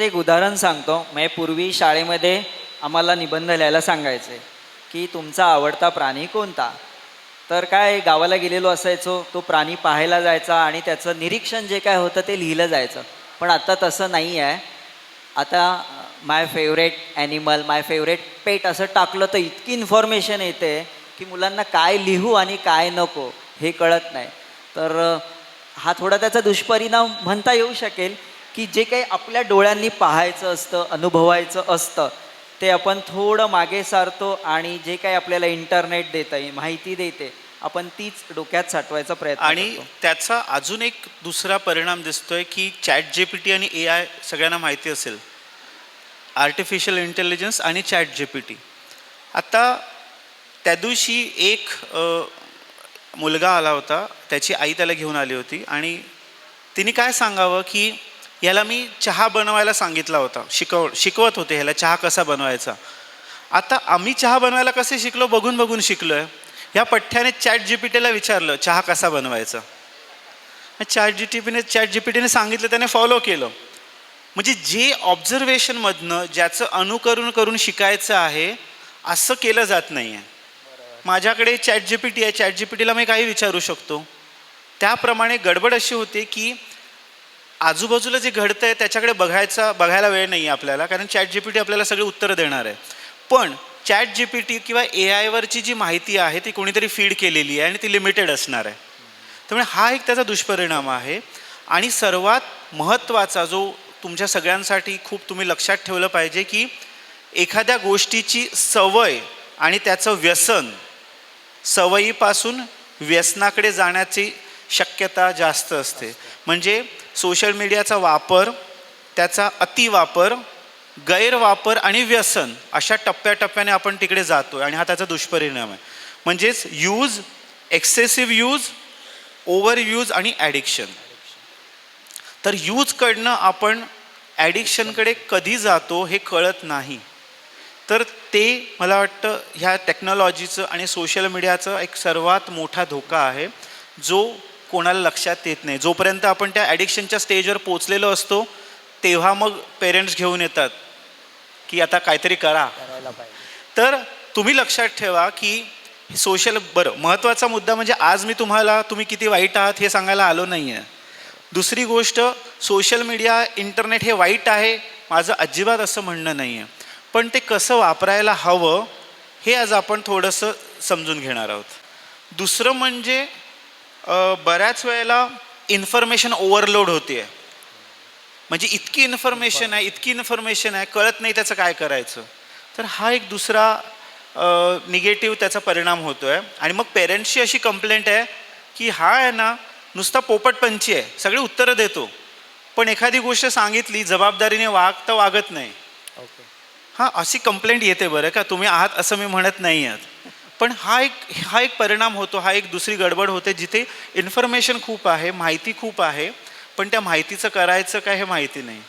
एक उदाहरण सांगतो. म्हणजे पूर्वी शाळेमध्ये आम्हाला निबंध लिहायला सांगायचे की तुमचा आवडता प्राणी कोणता. तर काय गावाला गेलेलो असायचो, तो प्राणी पाहायला जायचा आणि त्याचं निरीक्षण जे काय होतं ते लिहिलं जायचं. पण आता तसं नाही आहे. आता माय फेवरेट ॲनिमल, माय फेवरेट पेट असं टाकलं तर इतकी इन्फॉर्मेशन येते की मुलांना काय लिहू आणि काय नको हे कळत नाही. तर हा थोडा त्याचा दुष्परिणाम म्हणता येऊ शकेल की जे काही आपल्या डोळ्यांनी पाहायचं असतं, अनुभवायचं असतं, ते आपण थोडं मागे सारतो आणि जे काही आपल्याला इंटरनेट देतं, माहिती देते, आपण तीच डोक्यात साठवायचा प्रयत्न आणि करतो. त्याचा अजून एक दुसरा परिणाम दिसतोय की ChatGPT आणि AI सगळ्यांना माहिती असेल, आर्टिफिशियल इंटेलिजन्स आणि ChatGPT. आता त्या दिवशी एक मुलगा आला होता, त्याची आई त्याला घेऊन आली होती आणि तिने काय सांगावं की याला मी चहा बनवायला सांगितला होता, शिकवत होते ह्याला चहा कसा बनवायचा. आता आम्ही चहा बनवायला कसे शिकलो, बघून बघून शिकलोय. ह्या पठ्ठ्याने ChatGPTला विचारलं चहा कसा बनवायचा. ChatGPTने सांगितलं, त्याने फॉलो केलं. म्हणजे जे ऑब्झर्वेशनमधनं ज्याचं अनुकरण करून शिकायचं आहे असं केलं जात नाही आहे. माझ्याकडे ChatGPT आहे, ChatGPTला मी काही विचारू शकतो. त्याप्रमाणे गडबड अशी होते की आजूबाजूला जे घडतं आहे त्याच्याकडे बघायला वेळ नाही आहे आपल्याला, कारण ChatGPT आपल्याला सगळे उत्तरं देणार आहे. पण ChatGPT किंवा AI वरची जी माहिती आहे ती कोणीतरी फीड केलेली आहे आणि ती लिमिटेड असणार आहे. त्यामुळे हा एक त्याचा दुष्परिणाम आहे. आणि सर्वात महत्त्वाचा जो तुमच्या सगळ्यांसाठी खूप तुम्ही लक्षात ठेवलं पाहिजे की एखाद्या गोष्टीची सवय आणि त्याचं व्यसन, सवयीपासून व्यसनाकडे जाण्याची शक्यता जास्त असते. म्हणजे सोशल मीडियाचा वापर, त्याचा अतिवापर, गैरवापर आणि व्यसन अशा टप्प्याटप्प्याने आपण तिकडे जातो आणि हा त्याचा दुष्परिणाम आहे. म्हणजेच use, excessive use, over use आणि ॲडिक्शन. तर यूजकडनं आपण ॲडिक्शनकडे कधी जातो हे कळत नाही. तर ते मला वाटतं ह्या टेक्नॉलॉजीचं आणि सोशल मीडियाचं एक सर्वात मोठा धोका आहे, जो कोणाला लक्षात येत नाही. जोपर्यंत आपण त्या ॲडिक्शनच्या स्टेजवर पोचलेलो असतो तेव्हा मग पेरेंट्स घेऊन येतात की आता काहीतरी करा. तर तुम्ही लक्षात ठेवा की महत्त्वाचा मुद्दा म्हणजे आज मी तुम्ही किती वाईट आहात हे सांगायला आलो नाही आहे. दुसरी गोष्ट, सोशल मीडिया, इंटरनेट हे वाईट आहे माझं अजिबात असं म्हणणं नाही आहे. पण ते कसं वापरायला हवं हे आज आपण थोडंसं समजून घेणार आहोत. दुसरं म्हणजे बऱ्याच वेळेला इन्फॉर्मेशन ओव्हरलोड होते आहे. म्हणजे इतकी इन्फॉर्मेशन आहे, कळत नाही त्याचं काय करायचं. तर हा एक दुसरा निगेटिव्ह त्याचा परिणाम होतो आहे. आणि मग पेरेंट्सची अशी कंप्लेंट आहे की हा आहे ना नुसता पोपटपंची आहे, सगळी उत्तरं देतो, पण एखादी गोष्ट सांगितली जबाबदारीने तर वागत नाही. हां, अशी कंप्लेंट येते बरं का, तुम्ही आहात असं मी म्हणत नाही आहात. पण हा एक परिणाम होतो, हा एक दुसरी गडबड होते, जिथे इन्फॉर्मेशन खूप आहे, माहिती खूप आहे, पण त्या माहितीचं करायचं काय हे माहिती नाही.